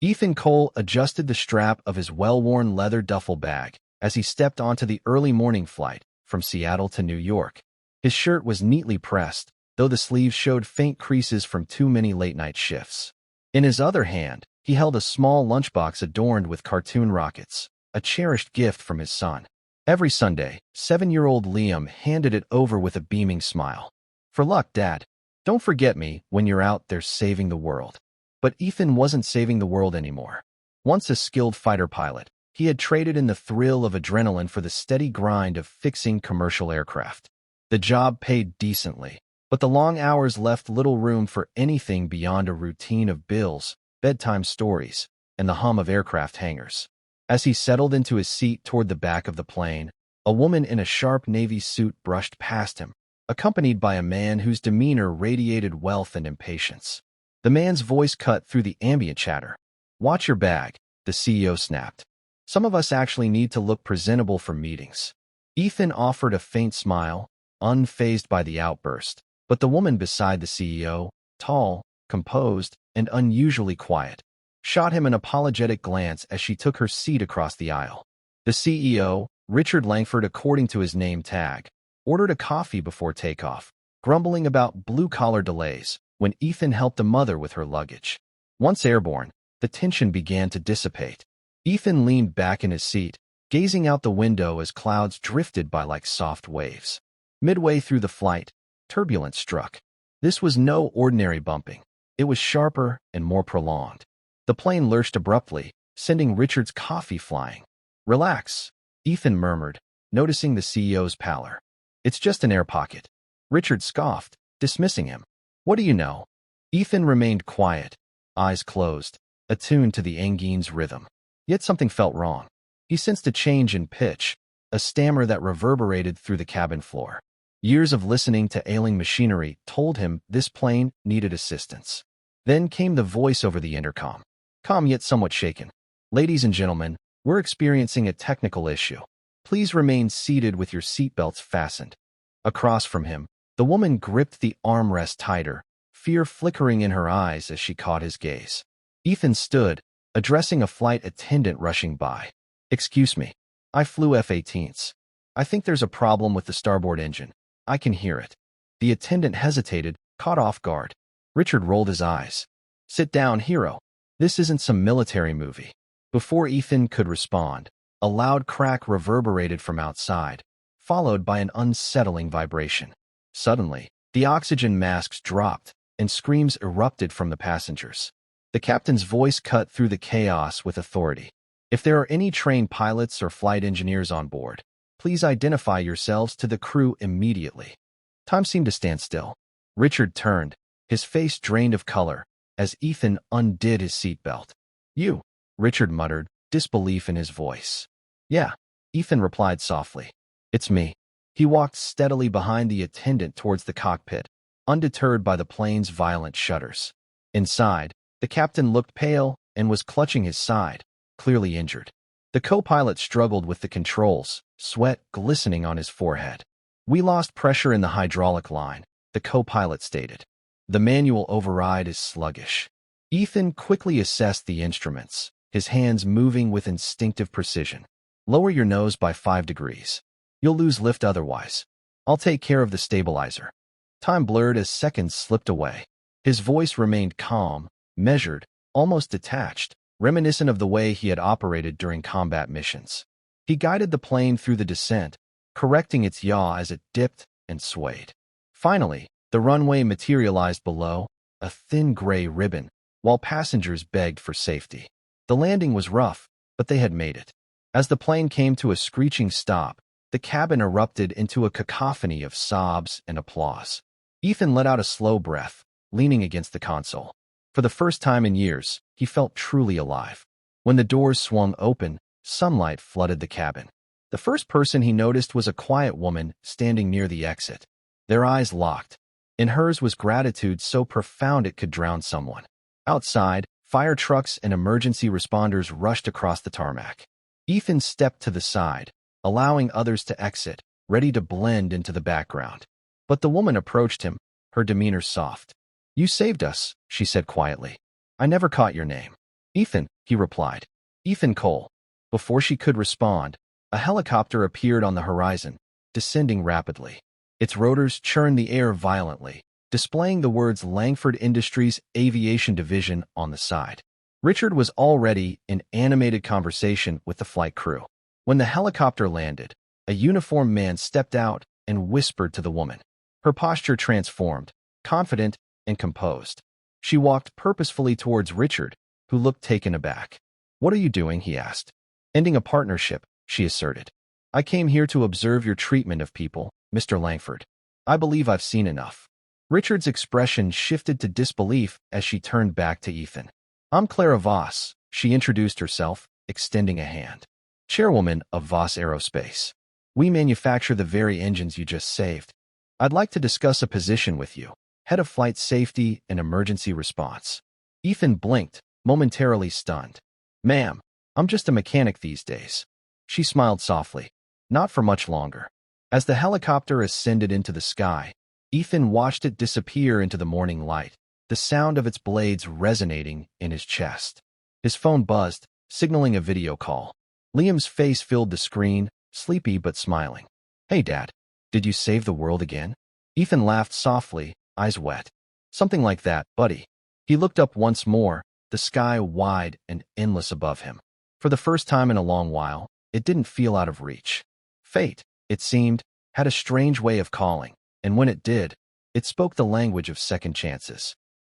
Ethan Cole adjusted the strap of his well-worn leather duffel bag as he stepped onto the early morning flight from Seattle to New York. His shirt was neatly pressed, though the sleeves showed faint creases from too many late-night shifts. In his other hand, he held a small lunchbox adorned with cartoon rockets, a cherished gift from his son. Every Sunday, 7-year-old Liam handed it over with a beaming smile. "For luck, Dad. Don't forget me when you're out there saving the world." But Ethan wasn't saving the world anymore. Once a skilled fighter pilot, he had traded in the thrill of adrenaline for the steady grind of fixing commercial aircraft. The job paid decently, but the long hours left little room for anything beyond a routine of bills, bedtime stories, and the hum of aircraft hangars. As he settled into his seat toward the back of the plane, a woman in a sharp navy suit brushed past him, accompanied by a man whose demeanor radiated wealth and impatience. The man's voice cut through the ambient chatter. "Watch your bag," the CEO snapped. "Some of us actually need to look presentable for meetings." Ethan offered a faint smile, unfazed by the outburst, but the woman beside the CEO, tall, composed, and unusually quiet, shot him an apologetic glance as she took her seat across the aisle. The CEO, Richard Langford according to his name tag, ordered a coffee before takeoff, grumbling about blue-collar delays when Ethan helped a mother with her luggage. Once airborne, the tension began to dissipate. Ethan leaned back in his seat, gazing out the window as clouds drifted by like soft waves. Midway through the flight, turbulence struck. This was no ordinary bumping. It was sharper and more prolonged. The plane lurched abruptly, sending Richard's coffee flying. "Relax," Ethan murmured, noticing the CEO's pallor. "It's just an air pocket." Richard scoffed, dismissing him. "What do you know?" Ethan remained quiet, eyes closed, attuned to the engine's rhythm. Yet something felt wrong. He sensed a change in pitch, a stammer that reverberated through the cabin floor. Years of listening to ailing machinery told him this plane needed assistance. Then came the voice over the intercom, calm yet somewhat shaken. "Ladies and gentlemen, we're experiencing a technical issue. Please remain seated with your seatbelts fastened." Across from him, the woman gripped the armrest tighter, fear flickering in her eyes as she caught his gaze. Ethan stood, addressing a flight attendant rushing by. "Excuse me. I flew F-18s. I think there's a problem with the starboard engine. I can hear it." The attendant hesitated, caught off guard. Richard rolled his eyes. "Sit down, hero. This isn't some military movie." Before Ethan could respond, a loud crack reverberated from outside, followed by an unsettling vibration. Suddenly, the oxygen masks dropped, and screams erupted from the passengers. The captain's voice cut through the chaos with authority. "If there are any trained pilots or flight engineers on board, please identify yourselves to the crew immediately." Time seemed to stand still. Richard turned, his face drained of color, as Ethan undid his seatbelt. "You," Richard muttered, disbelief in his voice. "Yeah," Ethan replied softly. "It's me." He walked steadily behind the attendant towards the cockpit, undeterred by the plane's violent shudders. Inside, the captain looked pale and was clutching his side, clearly injured. The co-pilot struggled with the controls, sweat glistening on his forehead. "We lost pressure in the hydraulic line," the co-pilot stated. "The manual override is sluggish." Ethan quickly assessed the instruments, his hands moving with instinctive precision. "Lower your nose by 5 degrees. You'll lose lift otherwise. I'll take care of the stabilizer." Time blurred as seconds slipped away. His voice remained calm, measured, almost detached, reminiscent of the way he had operated during combat missions. He guided the plane through the descent, correcting its yaw as it dipped and swayed. Finally, the runway materialized below, a thin gray ribbon, while passengers begged for safety. The landing was rough, but they had made it. As the plane came to a screeching stop, the cabin erupted into a cacophony of sobs and applause. Ethan let out a slow breath, leaning against the console. For the first time in years, he felt truly alive. When the doors swung open, sunlight flooded the cabin. The first person he noticed was a quiet woman standing near the exit. Their eyes locked. In hers was gratitude so profound it could drown someone. Outside, fire trucks and emergency responders rushed across the tarmac. Ethan stepped to the side, allowing others to exit, ready to blend into the background. But the woman approached him, her demeanor soft. "You saved us," she said quietly. "I never caught your name." Ethan, he replied. Ethan Cole. Before she could respond, a helicopter appeared on the horizon, descending rapidly. Its rotors churned the air violently, displaying the words Langford Industries Aviation Division on the side. Richard was already in animated conversation with the flight crew. When the helicopter landed, a uniformed man stepped out and whispered to the woman. Her posture transformed, confident and composed. She walked purposefully towards Richard, who looked taken aback. "What are you doing?" he asked. "Ending a partnership," she asserted. "I came here to observe your treatment of people, Mr. Langford. I believe I've seen enough." Richard's expression shifted to disbelief as she turned back to Ethan. "I'm Clara Voss," she introduced herself, extending a hand. "Chairwoman of Voss Aerospace. We manufacture the very engines you just saved. I'd like to discuss a position with you, Head of Flight Safety and Emergency Response." Ethan blinked, momentarily stunned. "Ma'am, I'm just a mechanic these days." She smiled softly. "Not for much longer." As the helicopter ascended into the sky, Ethan watched it disappear into the morning light, the sound of its blades resonating in his chest. His phone buzzed, signaling a video call. Liam's face filled the screen, sleepy but smiling. "Hey, Dad. Did you save the world again?" Ethan laughed softly, eyes wet. "Something like that, buddy." He looked up once more, the sky wide and endless above him. For the first time in a long while, it didn't feel out of reach. Fate, it seemed, had a strange way of calling, and when it did, it spoke the language of second chances.